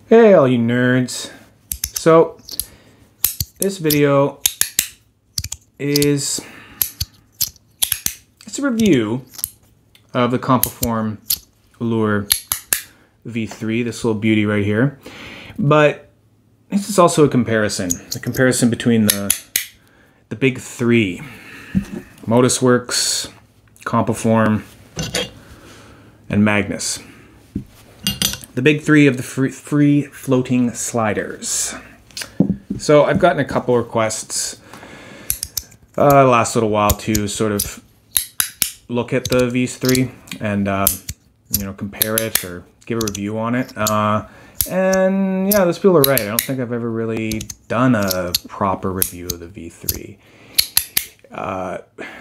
Hey all you nerds. So this video is a review of the Compoform Allure V3, this little beauty right here. But this is also a comparison between the big three: Modusworks, Compoform, and Magnus. The big three of the free floating sliders. So I've gotten a couple requests the last little while to sort of look at the V3 and compare it or give a review on it. And yeah, those people are right. I don't think I've ever really done a proper review of the V3.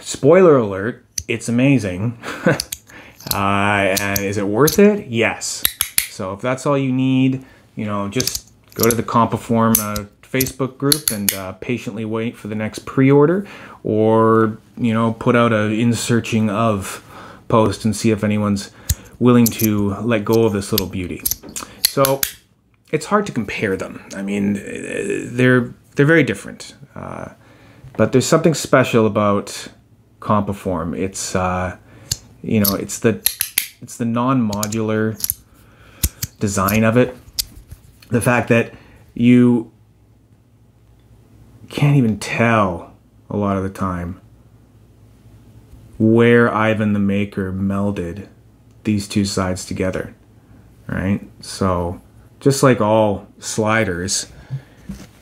Spoiler alert, it's amazing. And is it worth it? Yes. So if that's all you need, just go to the Compoform Facebook group and patiently wait for the next pre-order, or put out a in searching of post and see if anyone's willing to let go of this little beauty. So it's hard to compare them. I mean, they're very different, but there's something special about Compoform. It's it's the non-modular design of it. The fact that you can't even tell a lot of the time where Ivan the Maker melded these two sides together, right? So just like all sliders,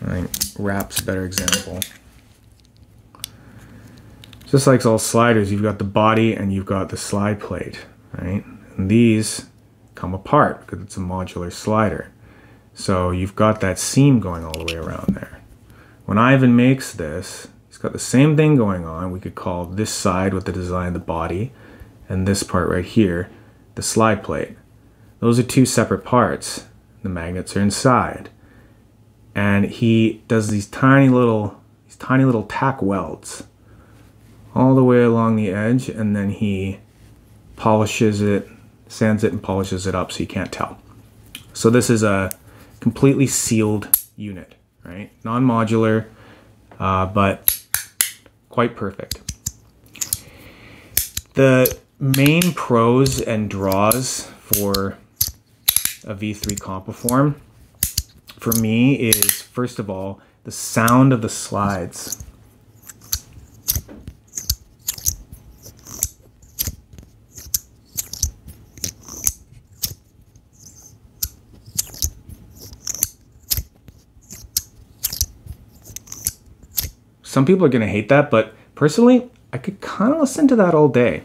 right? Wrap's a better example. Just like all sliders, you've got the body and you've got the slide plate, right? And these come apart because it's a modular slider. So you've got that seam going all the way around there. When Ivan makes this, he's got the same thing going on. We could call this side with the design of the body, and this part right here the slide plate. Those are two separate parts. The magnets are inside, and he does these tiny little tack welds all the way along the edge, and then he polishes it, sands it and polishes it up so you can't tell. So this is a completely sealed unit, right? Non-modular, but quite perfect. The main pros and draws for a V3 Compoform for me is, first of all, the sound of the slides. Some people are going to hate that, but personally, I could kind of listen to that all day.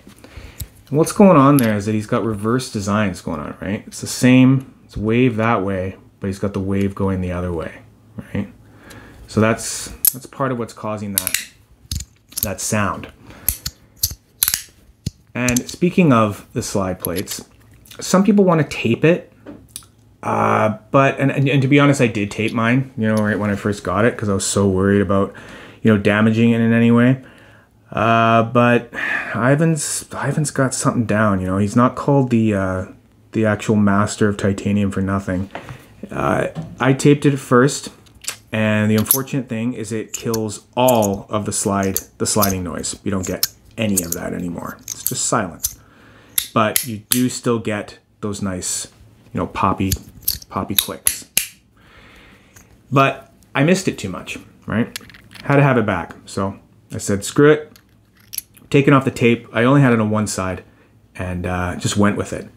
And what's going on there is that he's got reverse designs going on, right? It's the same, it's wave that way, but he's got the wave going the other way, right? So that's part of what's causing that sound. And speaking of the slide plates, some people want to tape it, but to be honest, I did tape mine, right when I first got it, because I was so worried about damaging it in any way. But Ivan's got something down. He's not called the actual master of titanium for nothing. I taped it at first, and the unfortunate thing is it kills all of the sliding noise. You don't get any of that anymore. It's just silent. But you do still get those nice, poppy clicks. But I missed it too much, right? Had to have it back. So I said, screw it. Taking off the tape. I only had it on one side, and just went with it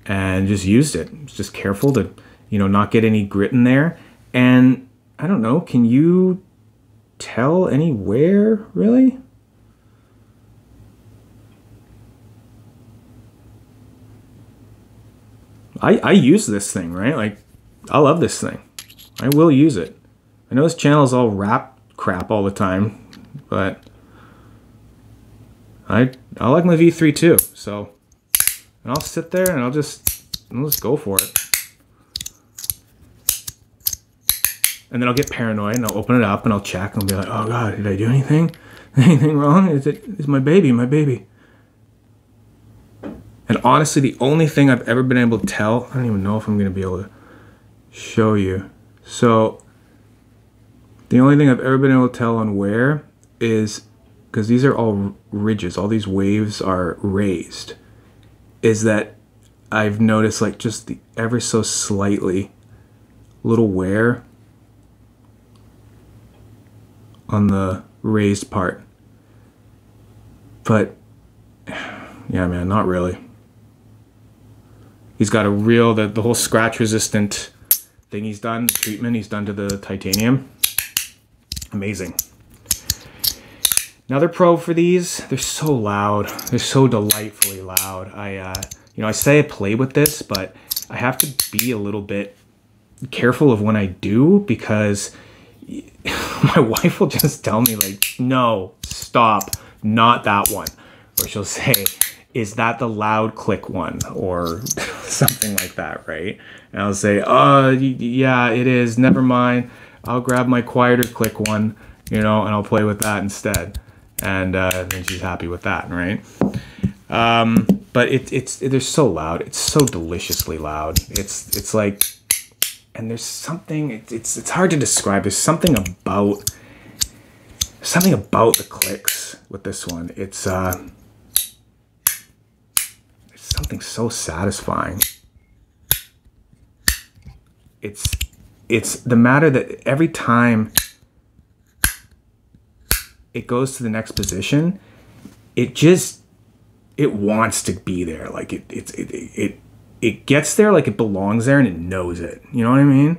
and just used it. Was just careful to, not get any grit in there. And I don't know, can you tell anywhere really? I use this thing, right? Like, I love this thing. I will use it. I know this channel is all wrap crap all the time, but I like my V3 too. So, and I'll sit there and I'll just go for it. And then I'll get paranoid and I'll open it up and I'll check and I'll be like, oh God, did I do anything? Anything wrong? Is my baby? And honestly, the only thing I've ever been able to tell, I don't even know if I'm going to be able to show you. So the only thing I've ever been able to tell on wear is, because these are all ridges, all these waves are raised, is that I've noticed like just the ever so slightly little wear on the raised part. But yeah, man, not really. He's got a real, the whole scratch resistant thing he's done, the treatment he's done to the titanium. Amazing. Another pro for these, they're so loud. They're so delightfully loud. I say I play with this, but I have to be a little bit careful of when I do, because my wife will just tell me like, no, stop, not that one. Or she'll say, is that the loud click one? Or something like that, right? And I'll say, oh, yeah, it is, never mind. I'll grab my quieter click one, and I'll play with that instead. And then she's happy with that, right? But they're so loud. It's so deliciously loud. It's like, and there's something, it's hard to describe. There's something about the clicks with this one. It's something so satisfying. It's the matter that every time it goes to the next position, it wants to be there. Like it gets there like it belongs there, and it knows it. You know what I mean?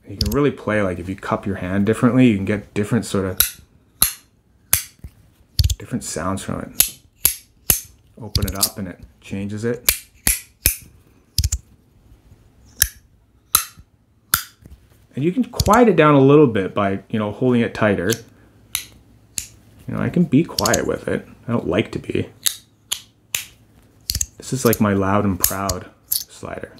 You can really play, like if you cup your hand differently, you can get different sounds from it. Open it up and it changes it. And you can quiet it down a little bit by, holding it tighter. I can be quiet with it. I don't like to be. This is like my loud and proud slider.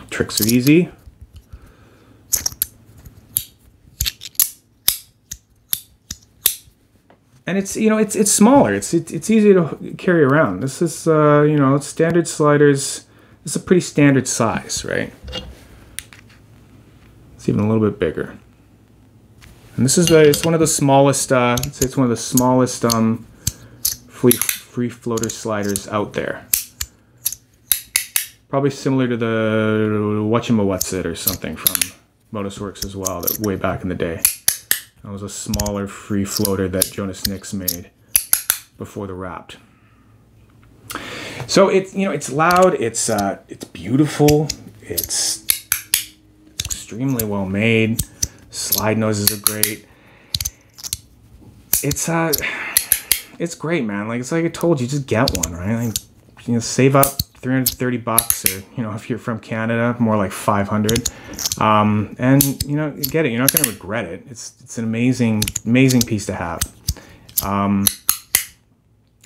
Tricks are easy. And it's smaller. It's easy to carry around. This is standard sliders. This is a pretty standard size, right? It's even a little bit bigger. And this is it's one of the smallest. I'd say it's one of the smallest free floater sliders out there. Probably similar to the Whatchamawhatsit or something from Modusworks as well, that way back in the day. That was a smaller free floater that Jonas Nix made before the Wrapped. So it's loud, it's beautiful, it's extremely well made. Slide noises are great. It's great, man. Like, it's like I told you, just get one, right? Like, save up $330, or if you're from Canada, more like 500, and get it. You're not going to regret it. It's an amazing piece to have.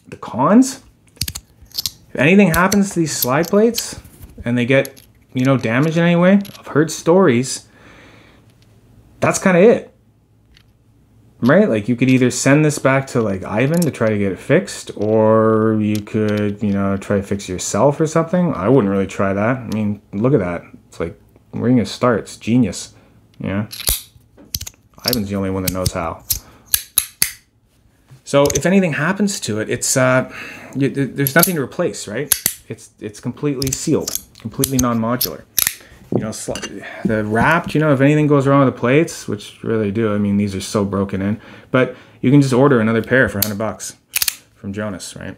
The cons, if anything happens to these slide plates and they get damaged in any way, I've heard stories. That's kind of it, right? Like, you could either send this back to like Ivan to try to get it fixed, or you could, try to fix it yourself or something. I wouldn't really try that. I mean, look at that. It's like, where are you gonna start? It's genius. Yeah. Ivan's the only one that knows how. So if anything happens to it, it's there's nothing to replace, right? It's completely sealed, completely non-modular. The Wrapped, if anything goes wrong with the plates, which really do, I mean, these are so broken in, but you can just order another pair for $100 from Jonas, right?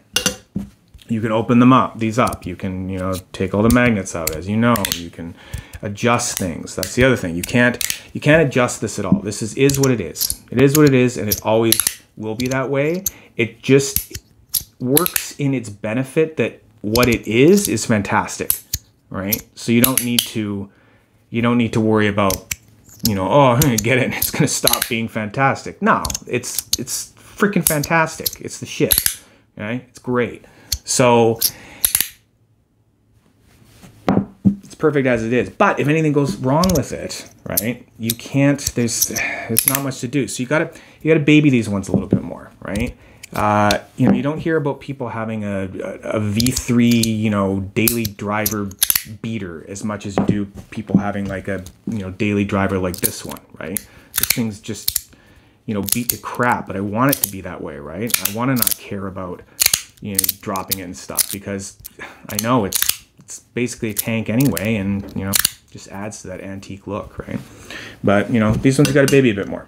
You can open these up. You can, take all the magnets out, as you know. You can adjust things. That's the other thing. You can't adjust this at all. This is what it is. It is what it is, and it always will be that way. It just works in its benefit that what it is fantastic. Right? So you don't need to worry about, oh, I'm gonna get it and it's gonna stop being fantastic. No, it's freaking fantastic. It's the shit. Okay? It's great. So it's perfect as it is. But if anything goes wrong with it, right, you can't, there's not much to do. So you gotta baby these ones a little bit more, right? You know, you don't hear about people having a V3, you know, daily driver beater as much as you do people having like a, you know, daily driver like this one, right? This thing's just, you know, beat to crap, but I want it to be that way, right? I want to not care about, you know, dropping it and stuff, because I know it's basically a tank anyway, and, you know, just adds to that antique look, right? But, you know, these ones you got to baby a bit more.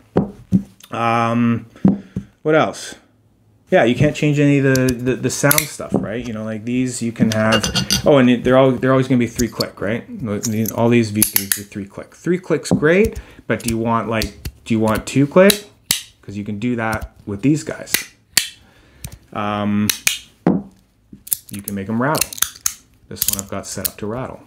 What else? Yeah, you can't change any of the sound stuff, right? You know, like these you can have, oh, and they're always going to be 3-click, right? All these V3s are 3-click. 3-click's great, but do you want 2-click? Because you can do that with these guys. You can make them rattle. This one I've got set up to rattle.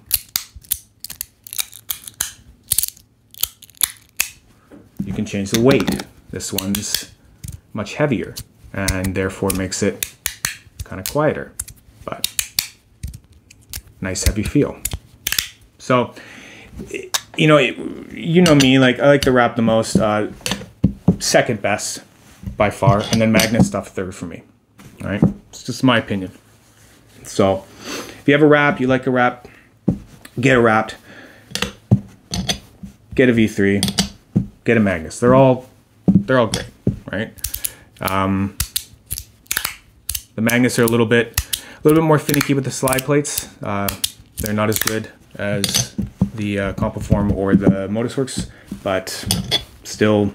You can change the weight. This one's much heavier, and therefore makes it kind of quieter, but nice heavy feel. So, you know me, like I like the wrap the most, second best by far, and then Magnus stuff third for me. All right, it's just my opinion. So, if you have a wrap, you like a wrap, get a wrapped, get a V3, get a Magnus. They're all great, right? The Magnus are a little bit more finicky with the slide plates. They're not as good as the Compoform or the Motorworks, but still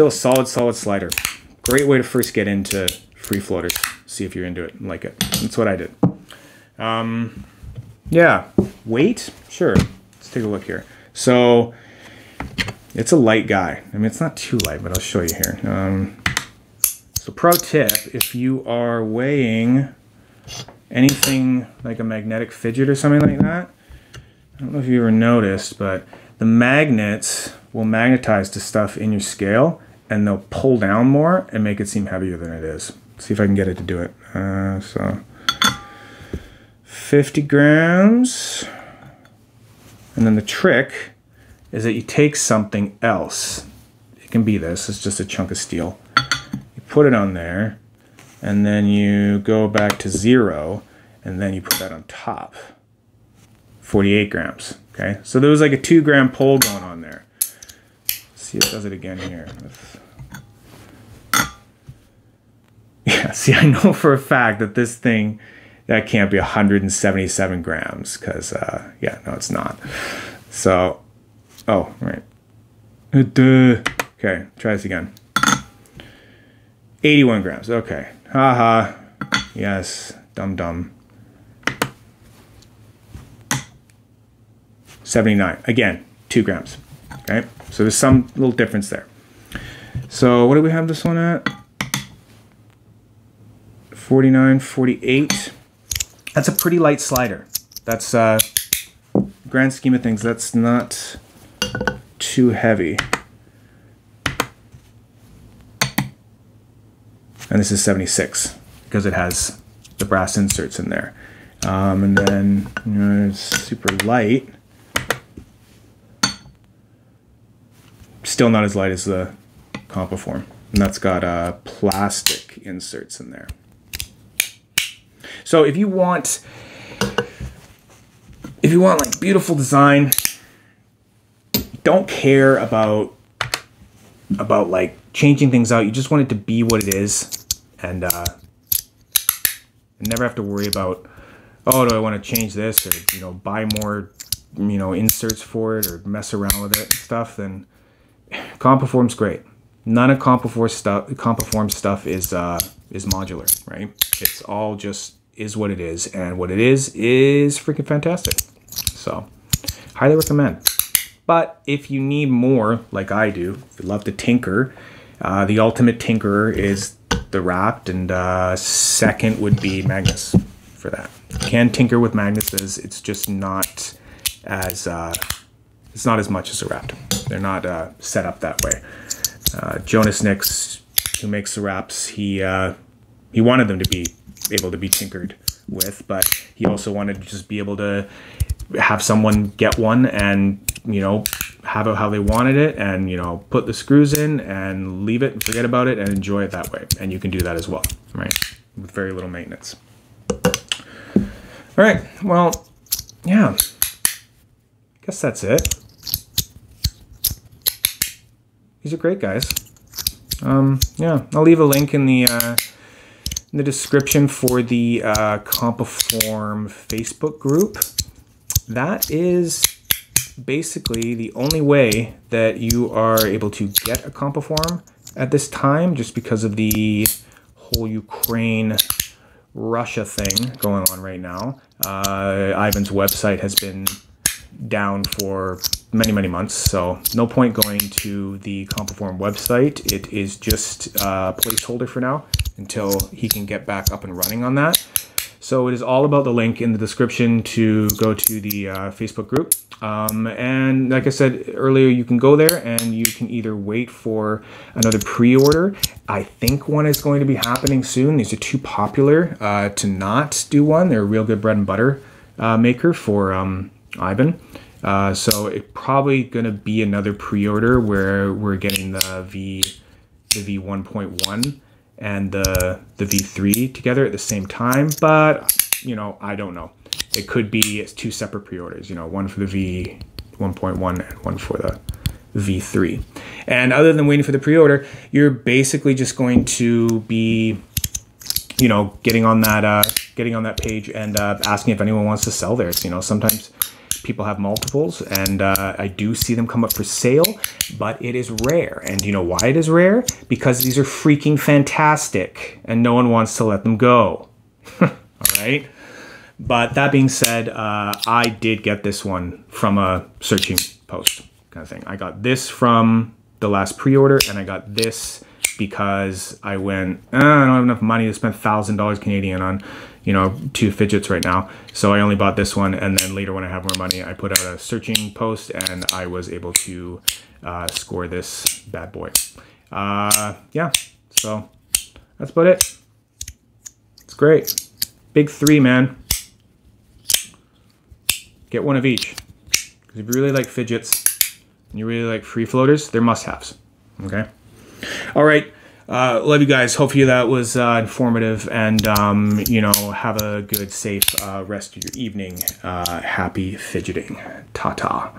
a solid slider. Great way to first get into free floaters. See if you're into it and like it. That's what I did. Yeah, weight, sure. Let's take a look here. So it's a light guy. I mean, it's not too light, but I'll show you here. So pro tip, if you are weighing anything like a magnetic fidget or something like that, I don't know if you ever noticed, but the magnets will magnetize to stuff in your scale, and they'll pull down more and make it seem heavier than it is. Let's see if I can get it to do it. So 50 grams. And then the trick is that you take something else. It can be this. It's just a chunk of steel. You put it on there, and then you go back to 0, and then you put that on top. 48 grams. Okay, so there was like a 2-gram pull going on there. Let's see if it does it again here. Yeah, see, I know for a fact that this thing, that can't be 177 grams, because, yeah, no, it's not. So, oh, right. Okay, try this again. 81 grams, okay. Haha, yes, dumb. 79, again, 2 grams, okay? So there's some little difference there. So what do we have this one at? 49, 48. That's a pretty light slider. That's, grand scheme of things, that's not too heavy. And this is 76 because it has the brass inserts in there. And then, you know, it's super light. Still not as light as the Compoform. And that's got plastic inserts in there. So if you want like beautiful design, don't care about like changing things out. You just want it to be what it is, and never have to worry about, oh, do I want to change this, or, you know, buy more, you know, inserts for it, or mess around with it and stuff. Then Compoform's great. None of Compoform stuff is modular, right? It's all just is what it is, and what it is freaking fantastic. So, highly recommend. But if you need more, like I do, if you love to tinker, the ultimate tinkerer is the wrapped, and second would be Magnus for that. You can tinker with Magnuses, it's just not as it's not as much as a wrapped. They're not set up that way. Jonas Nix, who makes the wraps, he wanted them to be able to be tinkered with, but he also wanted to just be able to have someone get one and, you know, have it how they wanted it, and, you know, put the screws in and leave it and forget about it and enjoy it that way. And you can do that as well, right? With very little maintenance. All right, well, yeah, guess that's it. These are great, guys. Yeah, I'll leave a link in the description for the Compoform Facebook group. That is basically the only way that you are able to get a Compoform at this time, just because of the whole Ukraine-Russia thing going on right now. Ivan's website has been down for many months, so no point going to the Compoform website. It is just a placeholder for now until he can get back up and running on that. So it is all about the link in the description to go to the Facebook group. And like I said earlier, you can go there and you can either wait for another pre-order. I think one is going to be happening soon. These are too popular to not do one. They're a real good bread and butter maker for Ivan. So it's probably going to be another pre-order where we're getting the V1.1 and the V3 together at the same time, but you know, I don't know. It could be two separate pre-orders, you know, one for the V1.1 and one for the V3. And other than waiting for the pre-order, you're basically just going to be, you know, getting on that page and asking if anyone wants to sell theirs. You know, sometimes people have multiples, and I do see them come up for sale, but it is rare. And you know why it is rare? Because these are freaking fantastic, and no one wants to let them go. All right? But that being said, I did get this one from a searching post kind of thing. I got this from the last pre-order, and I got this because I went, I don't have enough money to spend $1,000 Canadian on, you know, 2 fidgets right now. So I only bought this one, and then later when I have more money, I put out a searching post, and I was able to score this bad boy. Yeah, so that's about it. It's great. Big 3, man. Get one of each. Because if you really like fidgets and you really like free floaters, they're must-haves. Okay? All right. Love you guys. Hopefully that was informative, and you know, have a good, safe rest of your evening. Happy fidgeting. Ta-ta.